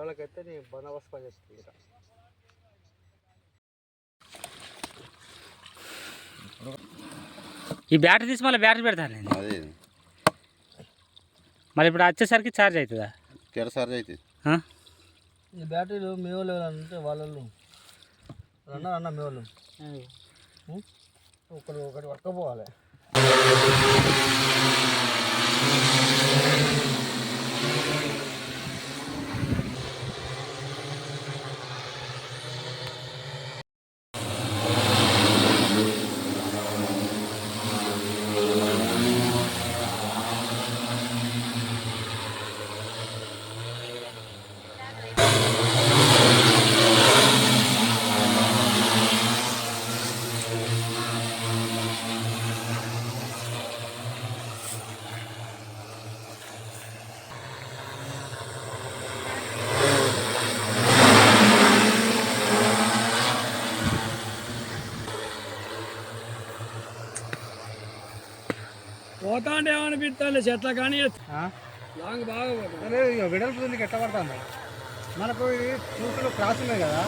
పొలాలకైతే నీ బందోబస్తు పని చేస్తుంది ఇక. ఈ బ్యాటరీ తీసి మళ్ళీ బ్యాటరీ పెడతాను నేను. అదే మళ్ళీ ఇప్పుడు వచ్చేసరికి ఛార్జ్ అవుతుందా? ఛార్జ్ అవుతుంది. ఈ బ్యాటరీలు మీ వాళ్ళు అంటే వాళ్ళు అన్న మీ వాళ్ళు ఒకటి పట్టుకోపోవాలి. పోతా అంటే ఏమనిపిస్తుంది చెట్ల కానీ లాంగ్ బాగా వెడల్పు ఎట్లా పడుతుంది మనకు చూసులు క్రాస్ ఉన్నాయి కదా.